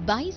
22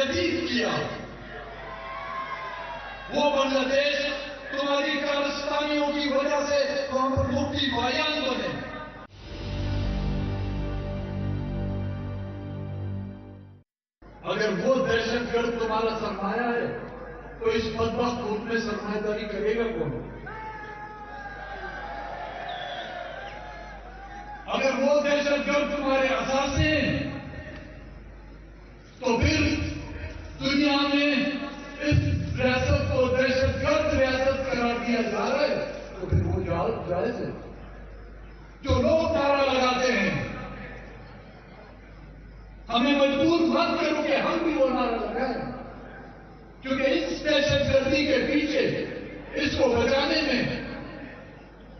جدید کیا، وہ بنگلہ دیش تمہاری کارستانیوں کی وجہ سے وہاں پر مفتی بھائیان بنے۔ اگر وہ دہشت گرد تمہارا سرمایہ ہے تو اس بدبخت ملک میں سرمایہ داری کرے گا کون؟ اگر وہ دہشت گرد تمہارے اثاثے ہیں تو پھر دنیا میں اس ریاست کو دہشت گرد ریاست قرار دیا جا رہا ہے تو پھر وہ جائز ہے۔ جو لوگ نعرہ لگاتے ہیں ہمیں مجبور مت کرو کہ ہم بھی وہ نعرہ لگائیں، کیونکہ اس دہشت گردی کے پیچھے اس کو بچانے میں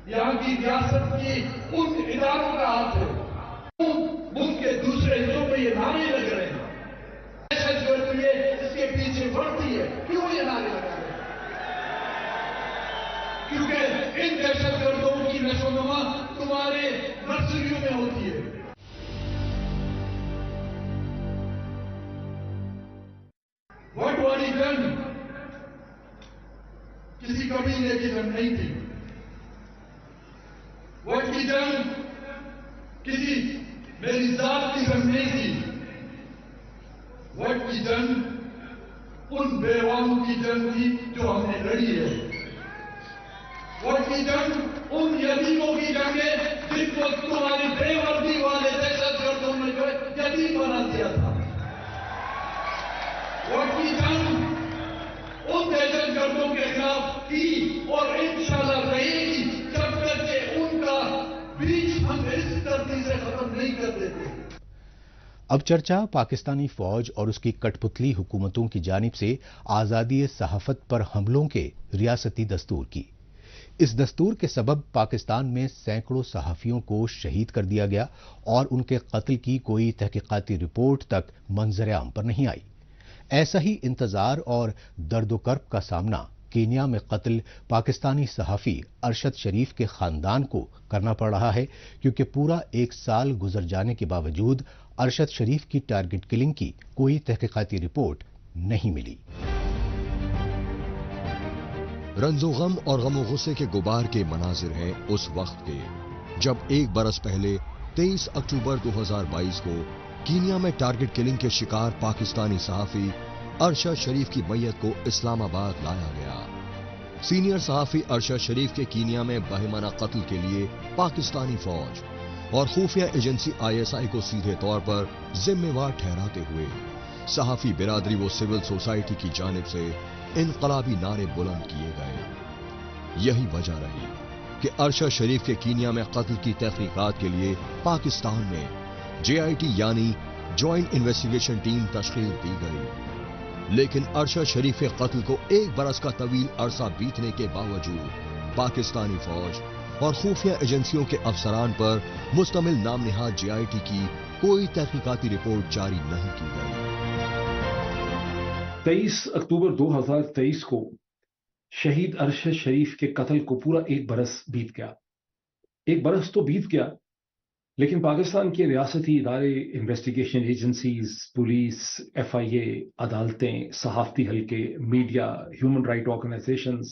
یہاں کی ریاست کی ان اداروں کا ہاتھ ہے۔ ملک کے دوسرے حصوں میں یہ نعرے لگ رہے ہیں، دہشت گردی ہے اس کے پیچھے بڑھتی ہے، کیوں یہ نعرے لگا رہے ہیں؟ کیونکہ ان دہشت گردوں کی نشو و نما تمہارے نرسریوں میں ہوتی ہے۔ وٹ والی جنگ کسی قبیلے کی جنگ نہیں تھی، وٹ کی جنگ کسی میری ذات کی جنگ نہیں تھی، وٹ کی جنگ ان بیواؤں کی جنگ تھی جو ہم نے لڑی ہے، وٹ کی جنگ ان یتیموں کی جنگ ہے جس وقت تمہاری بے وردی والے دہشت گردوں نے جو یتیم بنا دیا تھا، وٹ کی جنگ ان دہشت گردوں کے خلاف تھی اور انشاءاللہ رہے گی جب تک کہ ان کا بیچ ہم اس دھرتی سے ختم نہیں کر دیتے۔ اب چرچا پاکستانی فوج اور اس کی کٹ پتلی حکومتوں کی جانب سے آزادی صحافت پر حملوں کے ریاستی دستور کی۔ اس دستور کے سبب پاکستان میں سینکڑوں صحافیوں کو شہید کر دیا گیا اور ان کے قتل کی کوئی تحقیقاتی رپورٹ تک منظر عام پر نہیں آئی۔ ایسا ہی انتظار اور درد و کرب کا سامنا کینیا میں قتل پاکستانی صحافی ارشد شریف کے خاندان کو کرنا پڑ رہا ہے، کیونکہ پورا 1 سال گزر جانے کے باوجود ارشد شریف کی ٹارگٹ کلنگ کی کوئی تحقیقاتی رپورٹ نہیں ملی۔ رنج و غم اور غم و غصے کے غبار کے مناظر ہیں اس وقت کے جب 1 برس پہلے 23 اکتوبر 2022 کو کینیا میں ٹارگٹ کلنگ کے شکار پاکستانی صحافی ارشد شریف کی میت کو اسلام آباد لایا گیا۔ سینئر صحافی ارشد شریف کے کینیا میں باہمانہ قتل کے لیے پاکستانی فوج اور خفیہ ایجنسی ISI کو سیدھے طور پر ذمہ وار ٹھہراتے ہوئے صحافی برادری و سول سوسائٹی کی جانب سے انقلابی نعرے بلند کیے گئے۔ یہی وجہ رہی کہ ارشد شریف کے کینیا میں قتل کی تحقیقات کے لیے پاکستان میں JIT یعنی جوائنٹ انویسٹیگیشن ٹیم تشکیل دی گئی، لیکن ارشد شریف کے قتل کو 1 برس کا طویل عرصہ بیتنے کے باوجود پاکستانی فوج اور خفیہ ایجنسیوں کے افسران پر مشتمل نام نہاد JIT کی کوئی تحقیقاتی رپورٹ جاری نہیں کی گئی۔ 23 اکتوبر 2023 کو شہید ارشد شریف کے قتل کو پورا 1 برس بیت گیا۔ 1 برس تو بیت گیا، لیکن پاکستان کے ریاستی ادارے، انویسٹیگیشن ایجنسیز، پولیس، FIA، عدالتیں، صحافتی حلقے، میڈیا، ہیومن رائٹ آرگنائزیشنز،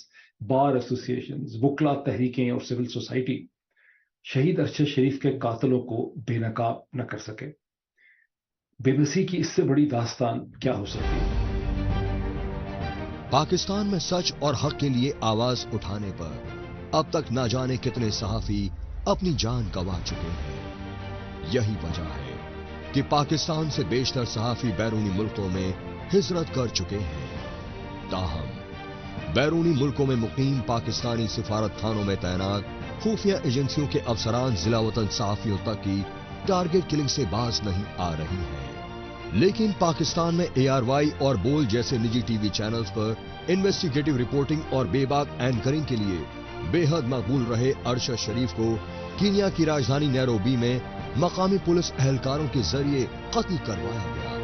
بار ایسوسیشنز، وکلاء تحریکیں اور سول سوسائٹی شہید ارشد شریف کے قاتلوں کو بے نقاب نہ کر سکے۔ بے بسی کی اس سے بڑی داستان کیا ہو سکتی ہے؟ پاکستان میں سچ اور حق کے لیے آواز اٹھانے پر اب تک نہ جانے کتنے صحافی اپنی جان گنوا چکے ہیں۔ یہی وجہ ہے کہ پاکستان سے بیشتر صحافی بیرونی ملکوں میں ہجرت کر چکے ہیں۔ تاہم بیرونی ملکوں میں مقیم پاکستانی سفارت خانوں میں تعینات خفیہ ایجنسیوں کے افسران ضلع وطن صحافیوں تک کی ٹارگٹ کلنگ سے باز نہیں آ رہی ہیں۔ لیکن پاکستان میں ARY اور بول جیسے نجی ٹی وی چینلز پر انویسٹیگیٹو رپورٹنگ اور بے باک اینکرنگ کے لیے بے حد مقبول رہے ارشد شریف کو کینیا کی راجدھانی نیروبی میں مقامی پولیس اہلکاروں کے ذریعے قتل کروایا گیا۔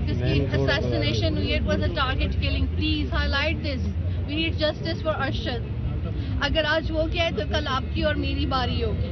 جس کی assassination ہوئی، it was a target killing. Please highlight this. We need justice for Arshad. اگر آج وہ کیا ہے تو کل آپ کی اور میری باری ہوگی۔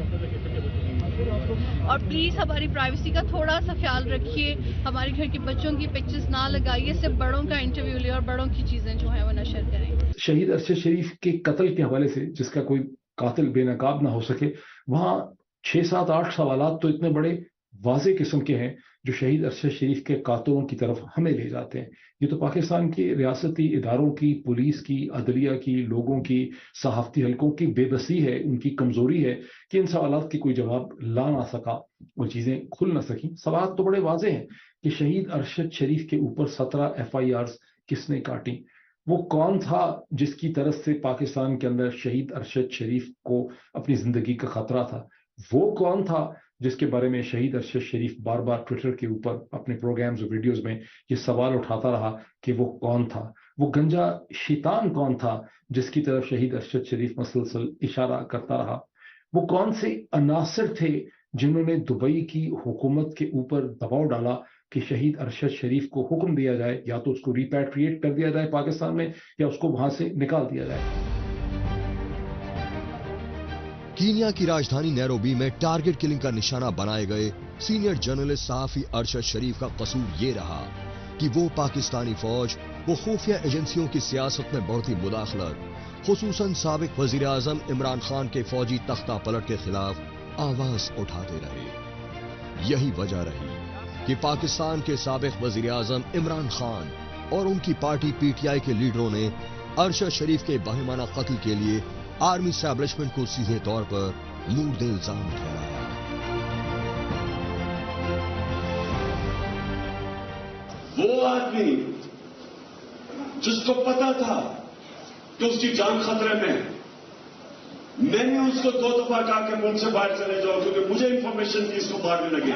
اور پلیز ہماری پرائیویسی کا تھوڑا سا خیال رکھیے, ہمارے گھر کے بچوں کی پکچرز نہ لگائیے, صرف بڑوں کا انٹرویو لے اور بڑوں کی چیزیں جو ہیں وہ نشر کریں. شہید ارشد شریف کے قتل کے حوالے سے, جس کا کوئی قاتل بے نقاب نہ ہو سکے, وہاں 6, 7, 8 سوالات تو اتنے بڑے واضح قسم کے ہیں جو شہید ارشد شریف کے قاتلوں کی طرف ہمیں لے جاتے ہیں. یہ تو پاکستان کے ریاستی اداروں کی, پولیس کی, عدلیہ کی, لوگوں کی, صحافتی حلقوں کی بے بسی ہے, ان کی کمزوری ہے کہ ان سوالات کی کوئی جواب لا نہ سکا, وہ چیزیں کھل نہ سکیں. سوالات تو بڑے واضح ہیں کہ شہید ارشد شریف کے اوپر 17 FIRs کس نے کاٹی, وہ کون تھا جس کی طرف سے پاکستان کے اندر شہید ارشد شریف کو اپنی زندگی کا خطرہ تھا, وہ کون تھا جس کے بارے میں شہید ارشد شریف بار بار ٹویٹر کے اوپر اپنے پروگرامز اور ویڈیوز میں یہ سوال اٹھاتا رہا کہ وہ کون تھا, وہ گنجا شیطان کون تھا جس کی طرف شہید ارشد شریف مسلسل اشارہ کرتا رہا, وہ کون سے عناصر تھے جنہوں نے دبئی کی حکومت کے اوپر دباؤ ڈالا کہ شہید ارشد شریف کو حکم دیا جائے یا تو اس کو ریپیٹریٹ کر دیا جائے پاکستان میں یا اس کو وہاں سے نکال دیا جائے. کینیا کی راجدھانی نیروبی میں ٹارگٹ کلنگ کا نشانہ بنائے گئے سینئر جرنلسٹ صحافی ارشد شریف کا قصور یہ رہا کہ وہ پاکستانی فوج و خفیہ ایجنسیوں کی سیاست میں بڑھتی مداخلت, خصوصاً سابق وزیر اعظم عمران خان کے فوجی تختہ پلٹ کے خلاف آواز اٹھاتے رہے. یہی وجہ رہی کہ پاکستان کے سابق وزیر اعظم عمران خان اور ان کی پارٹی PTI کے لیڈروں نے ارشد شریف کے باہمانہ قتل کے لیے آرمی اسٹیبلشمنٹ کو سیدھے طور پر مورد الزام ٹھہرایا. وہ آدمی جس کو پتا تھا کہ اس کی جان خطرے میں نے اس کو 2 دفعہ کہا کہ ملک سے باہر چلے جاؤ کیونکہ مجھے انفارمیشن تھی اس کو مارنے لگے,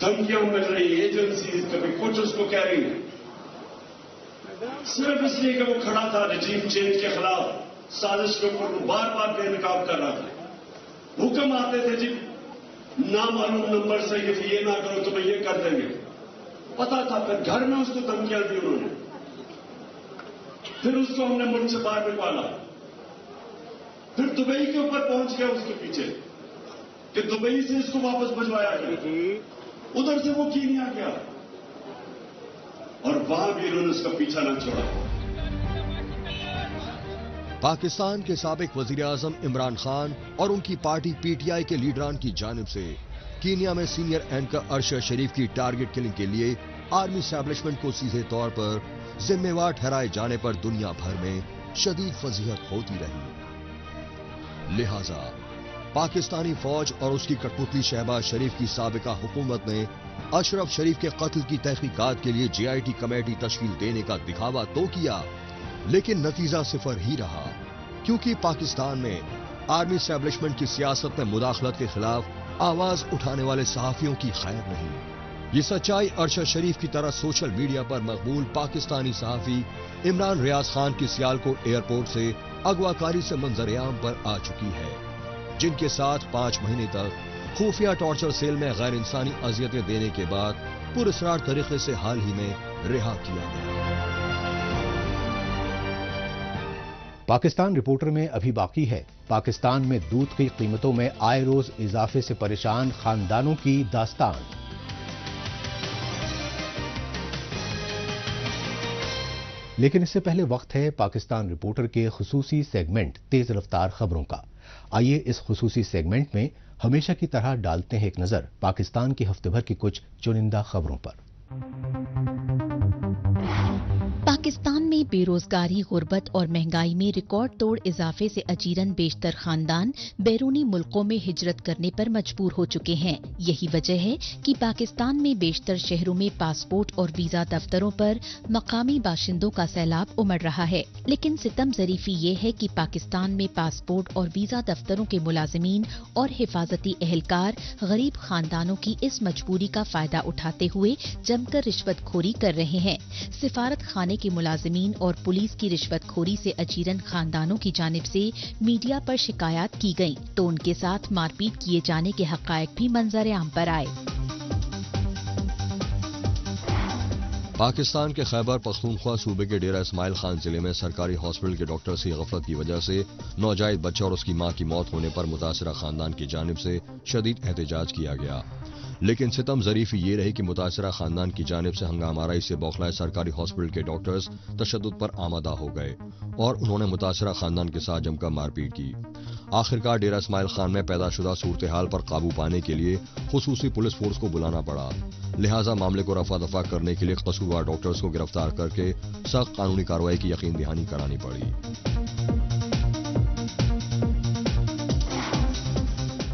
دھمکیاں مل رہی, ایجنسیز کبھی کچھ اس کو کہہ رہی ہیں, صرف اس لیے کہ وہ کھڑا تھا رجیم چینج کے خلاف سازش کے اوپر, وہ بار بار بے نقاب کر رہا تھا. حکم آتے تھے جی نامعلوم نمبر سے یہ نہ کرو تمہیں یہ کر دیں گے, پتا تھا. پھر گھر میں اس کو دھمکیاں دی انہوں نے, پھر اس کو ہم نے ملک سے باہر نکالا, پھر دبئی کے اوپر پہنچ گیا اس کے پیچھے کہ دبئی سے اس کو واپس بھجوایا گیا, ادھر سے وہ کینیا گیا اور وہاں بھی انہوں نے اس کا پیچھا نہ چھوڑا. پاکستان کے سابق وزیر اعظم عمران خان اور ان کی پارٹی PTI کے لیڈران کی جانب سے کینیا میں سینئر اینکر ارشد شریف کی ٹارگٹ کلنگ کے لیے آرمی اسٹیبلشمنٹ کو سیدھے طور پر ذمہ وار ٹھہرائے جانے پر دنیا بھر میں شدید فضیحت ہوتی رہی. لہذا پاکستانی فوج اور اس کی کٹپتلی شہباز شریف کی سابقہ حکومت نے اشرف شریف کے قتل کی تحقیقات کے لیے GIT کمیٹی تشکیل دینے کا دکھاوا تو کیا, لیکن نتیجہ صفر ہی رہا, کیونکہ پاکستان میں آرمی اسٹیبلشمنٹ کی سیاست میں مداخلت کے خلاف آواز اٹھانے والے صحافیوں کی خیر نہیں. یہ سچائی ارشد شریف کی طرح سوشل میڈیا پر مقبول پاکستانی صحافی عمران ریاض خان کی سیالکوٹ ایئرپورٹ سے اغواکاری سے منظر عام پر آ چکی ہے, جن کے ساتھ 5 مہینے تک خفیہ ٹارچر سیل میں غیر انسانی اذیتیں دینے کے بعد پراسرار طریقے سے حال ہی میں رہا کیا گیا. پاکستان رپورٹر میں ابھی باقی ہے پاکستان میں دودھ کی قیمتوں میں آئے روز اضافے سے پریشان خاندانوں کی داستان. لیکن اس سے پہلے وقت ہے پاکستان رپورٹر کے خصوصی سیگمنٹ تیز رفتار خبروں کا. آئیے اس خصوصی سیگمنٹ میں ہمیشہ کی طرح ڈالتے ہیں ایک نظر پاکستان کی ہفتے بھر کی کچھ چنندہ خبروں پر. پاکستان میں بے روزگاری، غربت اور مہنگائی میں ریکارڈ توڑ اضافے سے اجیرن بیشتر خاندان بیرونی ملکوں میں ہجرت کرنے پر مجبور ہو چکے ہیں. یہی وجہ ہے کہ پاکستان میں بیشتر شہروں میں پاسپورٹ اور ویزا دفتروں پر مقامی باشندوں کا سیلاب امڑ رہا ہے. لیکن ستم ظریفی یہ ہے کہ پاکستان میں پاسپورٹ اور ویزا دفتروں کے ملازمین اور حفاظتی اہلکار غریب خاندانوں کی اس مجبوری کا فائدہ اٹھاتے ہوئے جم کر رشوت کھوری کر رہے ہیں. سفارت خانے کے ملازمین اور پولیس کی رشوت خوری سے اجیرن خاندانوں کی جانب سے میڈیا پر شکایات کی گئیں تو ان کے ساتھ مار پیٹ کیے جانے کے حقائق بھی منظر عام پر آئے. پاکستان کے خیبر پختونخوا صوبے کے ڈیرہ اسماعیل خان ضلع میں سرکاری ہاسپٹل کے ڈاکٹر سے غفلت کی وجہ سے نوزائیدہ بچہ اور اس کی ماں کی موت ہونے پر متاثرہ خاندان کی جانب سے شدید احتجاج کیا گیا، لیکن ستم ظریفی یہ رہی کہ متاثرہ خاندان کی جانب سے ہنگامہ آرائی سے بوکھلائے سرکاری ہاسپٹل کے ڈاکٹرز تشدد پر آمادہ ہو گئے اور انہوں نے متاثرہ خاندان کے ساتھ جم کر مار پیٹ کی۔ آخرکار ڈیرہ اسماعیل خان میں پیدا شدہ صورتحال پر قابو پانے کے لیے خصوصی پولیس فورس کو بلانا پڑا، لہٰذا معاملے کو رفع دفع کرنے کے لیے قصوروار ڈاکٹرز کو گرفتار کر کے سخت قانونی کارروائی کی یقین دہانی کرانی پڑی۔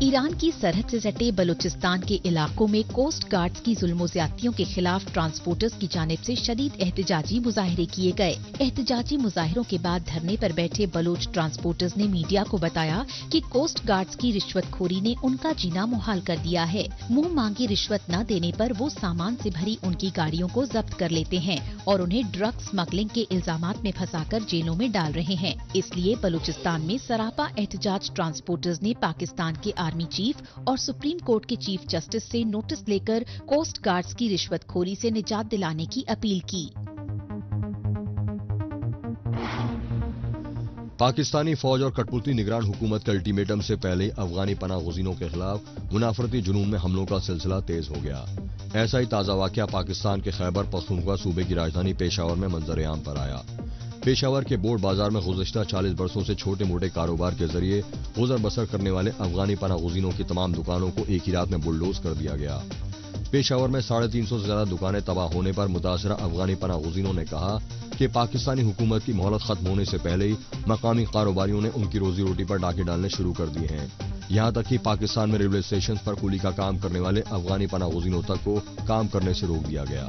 ایران کی سرحد سے سٹے بلوچستان کے علاقوں میں کوسٹ گارڈز کی ظلم و زیادتیوں کے خلاف ٹرانسپورٹرز کی جانب سے شدید احتجاجی مظاہرے کیے گئے۔ احتجاجی مظاہروں کے بعد دھرنے پر بیٹھے بلوچ ٹرانسپورٹرز نے میڈیا کو بتایا کہ کوسٹ گارڈز کی رشوت خوری نے ان کا جینا محال کر دیا ہے۔ منہ مانگی رشوت نہ دینے پر وہ سامان سے بھری ان کی گاڑیوں کو ضبط کر لیتے ہیں اور انہیں ڈرگ اسمگلنگ کے الزامات میں پھنسا کر جیلوں میں ڈال رہے ہیں۔ اس لیے بلوچستان میں سراپا احتجاج ٹرانسپورٹرز نے پاکستان کے آرمی چیف اور سپریم کورٹ کے چیف جسٹس سے نوٹس لے کر کوسٹ گارڈز کی رشوت خوری سے نجات دلانے کی اپیل کی۔ پاکستانی فوج اور کٹپوتی نگران حکومت کے الٹیمیٹم سے پہلے افغانی پناہ گزینوں کے خلاف منافرتی جنوب میں حملوں کا سلسلہ تیز ہو گیا۔ ایسا ہی تازہ واقعہ پاکستان کے خیبر پختونخوا صوبے کی راجدھانی پشاور میں منظر عام پر آیا۔ پشاور کے بورڈ بازار میں گزشتہ 40 برسوں سے چھوٹے موٹے کاروبار کے ذریعے گزر بسر کرنے والے افغانی پناہ گزینوں کی تمام دکانوں کو ایک ہی رات میں بلڈوز کر دیا گیا۔ پشاور میں 350 سے زیادہ دکانیں تباہ ہونے پر متاثرہ افغانی پناہ گزینوں نے کہا کہ پاکستانی حکومت کی مہلت ختم ہونے سے پہلے ہی مقامی کاروباریوں نے ان کی روزی روٹی پر ڈاکے ڈالنے شروع کر دیے ہیں۔ یہاں تک کہ پاکستان میں ریلوے اسٹیشن پر کولی کا کام کرنے والے افغانی پناہ گزینوں تک کو کام کرنے سے روک دیا گیا۔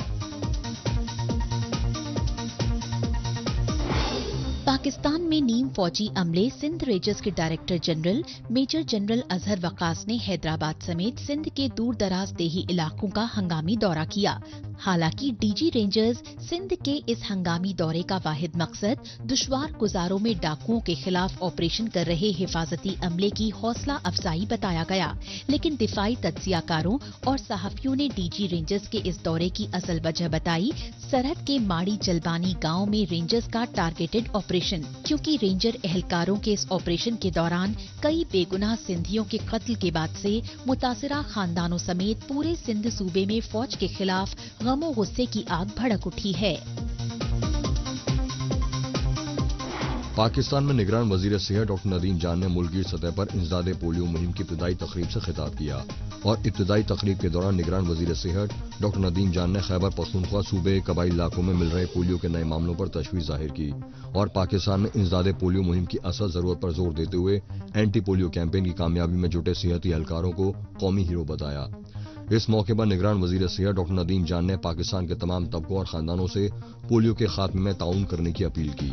پاکستان میں نیم فوجی عملے سندھ ریجرز کے director general major general Azhar Waqas نے حیدرآباد سمیت سندھ کے دور دراز دیہی علاقوں کا ہنگامی دورہ کیا۔ حالانکہ ڈی جی رینجرز سندھ کے اس ہنگامی دورے کا واحد مقصد دشوار گزاروں میں ڈاکوؤں کے خلاف آپریشن کر رہے حفاظتی عملے کی حوصلہ افزائی بتایا گیا، لیکن دفاعی تجزیہ کاروں اور صحافیوں نے ڈی جی رینجرز کے اس دورے کی اصل وجہ بتائی سرحد کے ماڑی جلبانی گاؤں میں رینجرز کا ٹارگیٹڈ آپریشن، کیونکہ رینجر اہلکاروں کے اس آپریشن کے دوران کئی بے گناہ سندھیوں کے قتل کے بعد سے متاثرہ خاندانوں سمیت پورے سندھ صوبے میں فوج کے خلاف غم و غصے کی آگ بھڑک اٹھی ہے۔ پاکستان میں نگران وزیر صحت ڈاکٹر ندیم جان نے ملکی سطح پر انسداد پولیو مہم کی ابتدائی تقریب سے خطاب کیا اور ابتدائی تقریب کے دوران نگران وزیر صحت ڈاکٹر ندیم جان نے خیبر پختونخوا صوبے قبائلی علاقوں میں مل رہے پولیو کے نئے معاملوں پر تشویش ظاہر کی اور پاکستان میں انسداد پولیو مہم کی اصل ضرورت پر زور دیتے ہوئے اینٹی پولیو کیمپین کی کامیابی میں جٹے صحتی اہلکاروں کو قومی ہیرو بتایا۔ اس موقع پر نگران وزیر صحت ڈاکٹر ندیم جان نے پاکستان کے تمام طبقوں اور خاندانوں سے پولیو کے خاتمے میں تعاون کرنے کی اپیل کی۔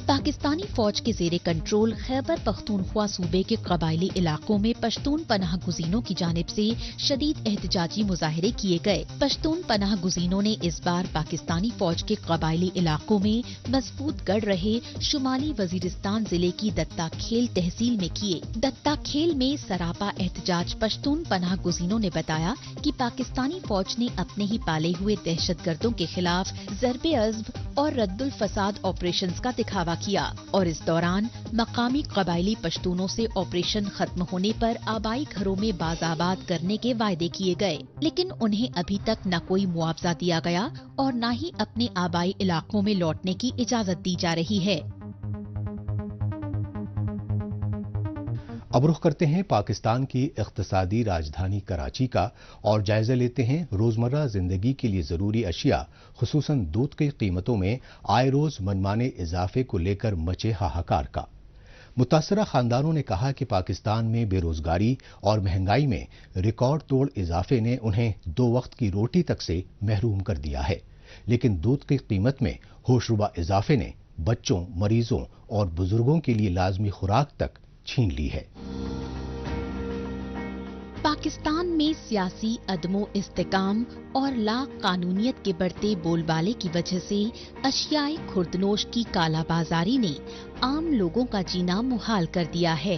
پاکستانی فوج کے زیر کنٹرول خیبر پختونخوا صوبے کے قبائلی علاقوں میں پشتون پناہ گزینوں کی جانب سے شدید احتجاجی مظاہرے کیے گئے۔ پشتون پناہ گزینوں نے اس بار پاکستانی فوج کے قبائلی علاقوں میں مضبوط گڑھ رہے شمالی وزیرستان ضلع کی دتا کھیل تحصیل میں کیے۔ دتا کھیل میں سراپا احتجاج پشتون پناہ گزینوں نے بتایا کہ پاکستانی فوج نے اپنے ہی پالے ہوئے دہشت گردوں کے خلاف ضرب عضب اور رد الفساد آپریشنز کا دکھاوا کیا اور اس دوران مقامی قبائلی پشتونوں سے آپریشن ختم ہونے پر آبائی گھروں میں بازآباد کرنے کے وعدے کیے گئے، لیکن انہیں ابھی تک نہ کوئی معاوضہ دیا گیا اور نہ ہی اپنے آبائی علاقوں میں لوٹنے کی اجازت دی جا رہی ہے۔ اب رخ کرتے ہیں پاکستان کی اقتصادی راجدھانی کراچی کا اور جائزہ لیتے ہیں روزمرہ زندگی کے لیے ضروری اشیاء خصوصاً دودھ کی قیمتوں میں آئے روز منمانے اضافے کو لے کر مچے ہاہاکار کا۔ متاثرہ خاندانوں نے کہا کہ پاکستان میں بے روزگاری اور مہنگائی میں ریکارڈ توڑ اضافے نے انہیں 2 وقت کی روٹی تک سے محروم کر دیا ہے، لیکن دودھ کی قیمت میں ہوشربا اضافے نے بچوں، مریضوں اور بزرگوں کے لیے لازمی خوراک تک چھین لی ہے۔ پاکستان میں سیاسی عدم و استحکام اور لا قانونیت کے بڑھتے بول بالے کی وجہ سے اشیاء خوردنوش کی کالا بازاری نے عام لوگوں کا جینا محال کر دیا ہے۔